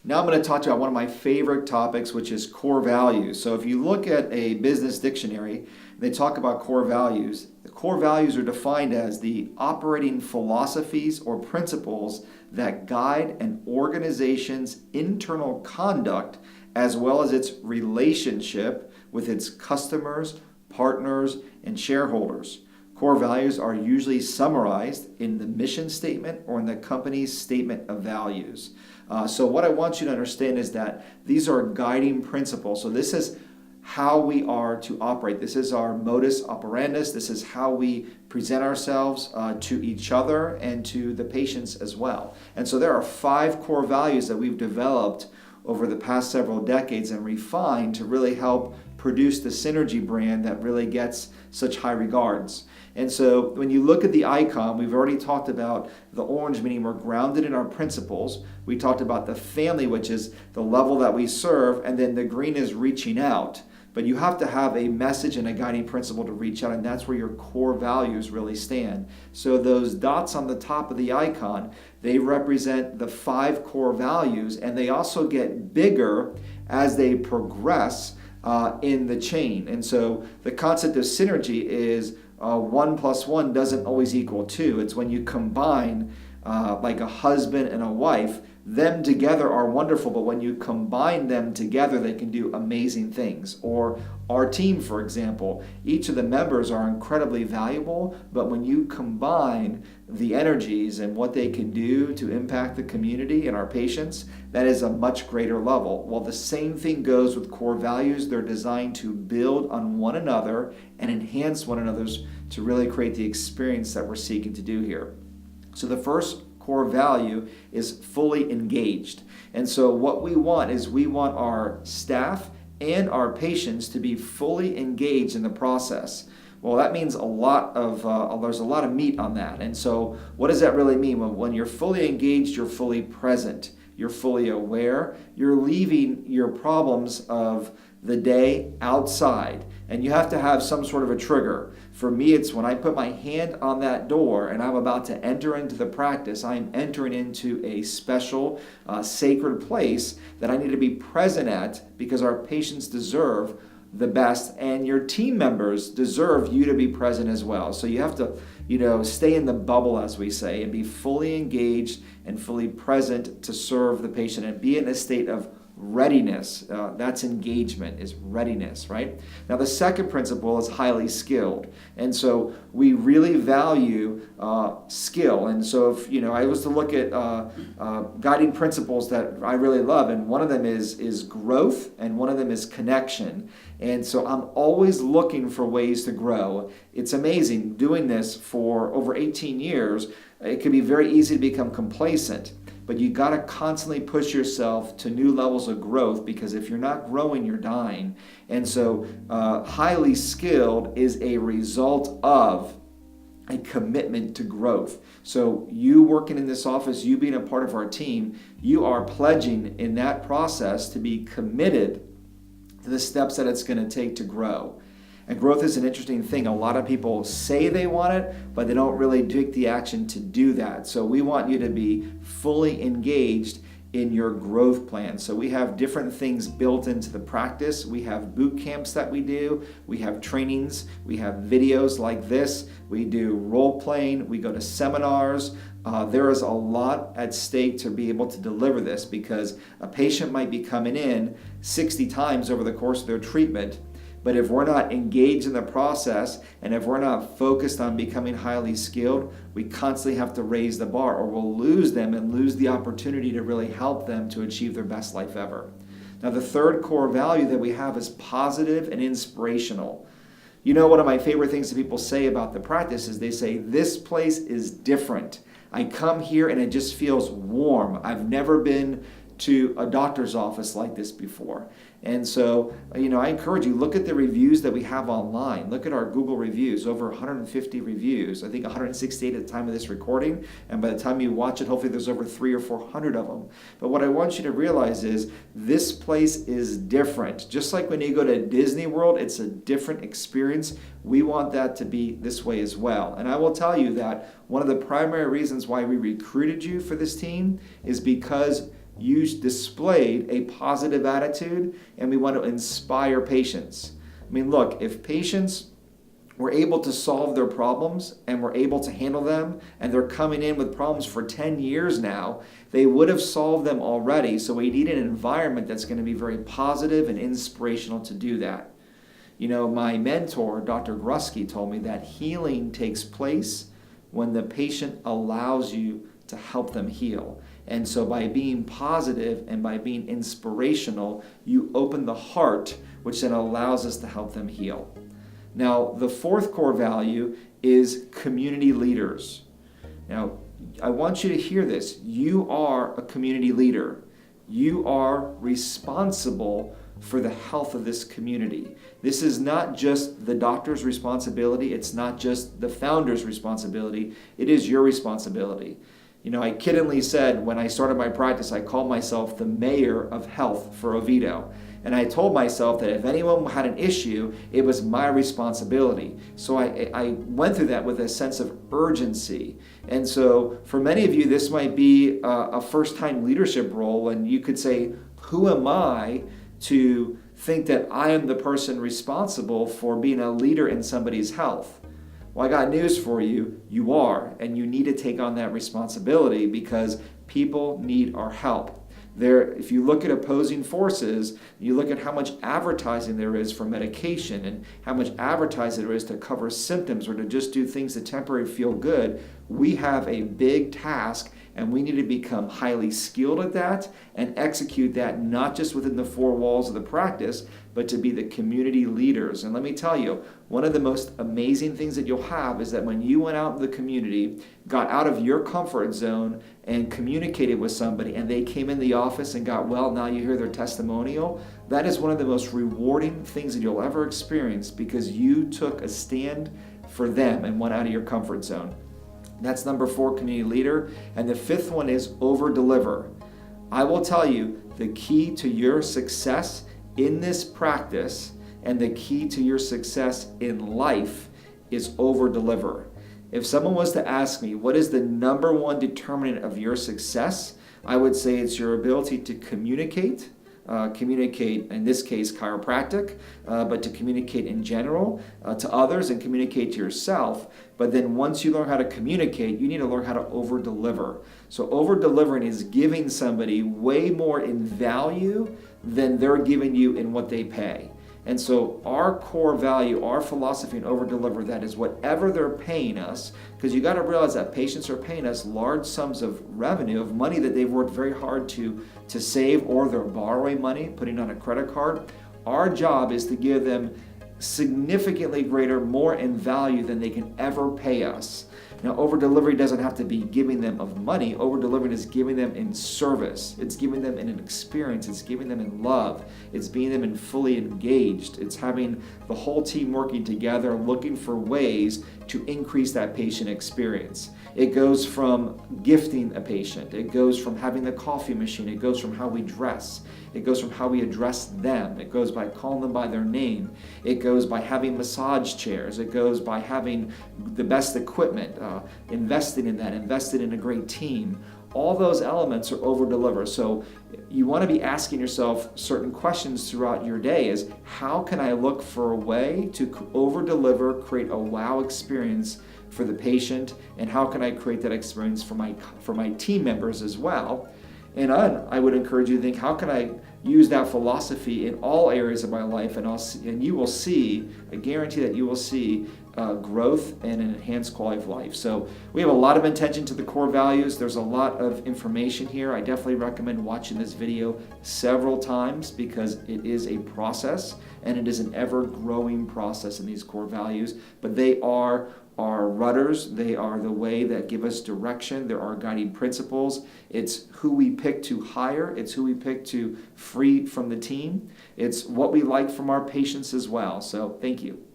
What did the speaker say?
Now I'm going to talk to you about one of my favorite topics, which is core values. So if you look at a business dictionary, they talk about core values. The core values are defined as the operating philosophies or principles that guide an organization's internal conduct as well as its relationship with its customers, partners, and shareholders. Core values are usually summarized in the mission statement or in the company's statement of values. So what I want you to understand is that these are guiding principles. So this is how we are to operate. This is our modus operandus. This is how we present ourselves to each other and to the patients as well. And so there are 5 core values that we've developed over the past several decades and refined to really help produce the Synergy brand that really gets such high regards. And so when you look at the icon, we've already talked about the orange, meaning we're grounded in our principles. We talked about the family, which is the level that we serve, and then the green is reaching out. But you have to have a message and a guiding principle to reach out, and that's where your core values really stand. So those dots on the top of the icon, they represent the 5 core values, and they also get bigger as they progress in the chain. And so the concept of synergy is 1 plus 1 doesn't always equal 2. It's when you combine like a husband and a wife, them together are wonderful, but when you combine them together, they can do amazing things. Or our team, for example, each of the members are incredibly valuable, but when you combine the energies and what they can do to impact the community and our patients, that is a much greater level. Well, the same thing goes with core values. They're designed to build on one another and enhance one another's to really create the experience that we're seeking to do here. So the first core value is fully engaged. And so what we want is we want our staff and our patients to be fully engaged in the process. Well, that means there's a lot of meat on that. And so what does that really mean? Well, when you're fully engaged, you're fully present. You're fully aware. You're leaving your problems of the day outside. And you have to have some sort of a trigger. For me, it's when I put my hand on that door and I'm about to enter into the practice, I'm entering into a special, sacred place that I need to be present at because our patients deserve the best and your team members deserve you to be present as well. So you have to, stay in the bubble, as we say, and be fully engaged and fully present to serve the patient and be in a state of readiness. That's engagement, is readiness, right? Now the second principle is highly skilled. And so we really value skill. And so if, I was to look at guiding principles that I really love, and one of them is growth and one of them is connection. And so I'm always looking for ways to grow. It's amazing doing this for over 18 years. It can be very easy to become complacent. But you got to constantly push yourself to new levels of growth because if you're not growing, you're dying. And so highly skilled is a result of a commitment to growth. So you working in this office, you being a part of our team, you are pledging in that process to be committed to the steps that it's going to take to grow. And growth is an interesting thing. A lot of people say they want it, but they don't really take the action to do that. So we want you to be fully engaged in your growth plan. So we have different things built into the practice. We have boot camps that we do. We have trainings. We have videos like this. We do role playing. We go to seminars. There is a lot at stake to be able to deliver this because a patient might be coming in 60 times over the course of their treatment. But if we're not engaged in the process and if we're not focused on becoming highly skilled, we constantly have to raise the bar or we'll lose them and lose the opportunity to really help them to achieve their best life ever. Now, the third core value that we have is positive and inspirational. One of my favorite things that people say about the practice is they say, this place is different. I come here and it just feels warm. I've never been to a doctor's office like this before. And so, I encourage you, look at the reviews that we have online. Look at our Google reviews, over 150 reviews. I think 168 at the time of this recording. And by the time you watch it, hopefully there's over 300 or 400 of them. But what I want you to realize is this place is different. Just like when you go to Disney World, it's a different experience. We want that to be this way as well. And I will tell you that one of the primary reasons why we recruited you for this team is because you displayed a positive attitude, and we want to inspire patients. I mean, look, if patients were able to solve their problems and were able to handle them, and they're coming in with problems for 10 years now, they would have solved them already. So we need an environment that's going to be very positive and inspirational to do that. You know, my mentor, Dr. Grusky, told me that healing takes place when the patient allows you to help them heal. And so by being positive and by being inspirational, you open the heart, which then allows us to help them heal. Now, the fourth core value is community leaders. Now, I want you to hear this. You are a community leader. You are responsible for the health of this community. This is not just the doctor's responsibility. It's not just the founder's responsibility. It is your responsibility. You know, I kiddingly said when I started my practice, I called myself the mayor of health for Oviedo. And I told myself that if anyone had an issue, it was my responsibility. So I went through that with a sense of urgency. And so for many of you, this might be a first-time leadership role, and you could say, who am I to think that I am the person responsible for being a leader in somebody's health? Well, I got news for you. You are, and you need to take on that responsibility because people need our help. If you look at opposing forces, you look at how much advertising there is for medication and how much advertising there is to cover symptoms or to just do things that temporarily feel good. We have a big task, and we need to become highly skilled at that and execute that not just within the four walls of the practice, but to be the community leaders. And let me tell you, one of the most amazing things that you'll have is that when you went out in the community, got out of your comfort zone and communicated with somebody, and they came in the office and got well, now you hear their testimonial, that is one of the most rewarding things that you'll ever experience because you took a stand for them and went out of your comfort zone. That's number 4, community leader. And the 5th one is over-deliver. I will tell you, the key to your success in this practice and the key to your success in life is over-deliver. If someone was to ask me, what is the number 1 determinant of your success? I would say it's your ability to communicate, in this case, chiropractic, but to communicate in general to others and communicate to yourself. But then once you learn how to communicate, you need to learn how to over-deliver. So over-delivering is giving somebody way more in value than they're giving you in what they pay. And so our core value, our philosophy in over-deliver, that is whatever they're paying us, because you got to realize that patients are paying us large sums of revenue, of money that they've worked very hard to save, or they're borrowing money, putting on a credit card. Our job is to give them significantly greater, more in value than they can ever pay us. Now, over-delivery doesn't have to be giving them of money. Over-delivering is giving them in service. It's giving them in an experience. It's giving them in love. It's being them in fully engaged. It's having the whole team working together, looking for ways to increase that patient experience. It goes from gifting a patient. It goes from having the coffee machine. It goes from how we dress. It goes from how we address them. It goes by calling them by their name. It goes by having massage chairs. It goes by having the best equipment, investing in that, investing in a great team. All those elements are over-deliver. So you want to be asking yourself certain questions throughout your day is, how can I look for a way to over-deliver, create a wow experience for the patient, and how can I create that experience for my team members as well? And I would encourage you to think, how can I use that philosophy in all areas of my life? And you will see, I guarantee that you will see growth and an enhanced quality of life. So we have a lot of attention to the core values. There's a lot of information here. I definitely recommend watching this video several times because it is a process and it is an ever-growing process in these core values. But they are our rudders. They are the way that give us direction. They're our guiding principles. It's who we pick to hire. It's who we pick to free from the team. It's what we like from our patients as well. So thank you.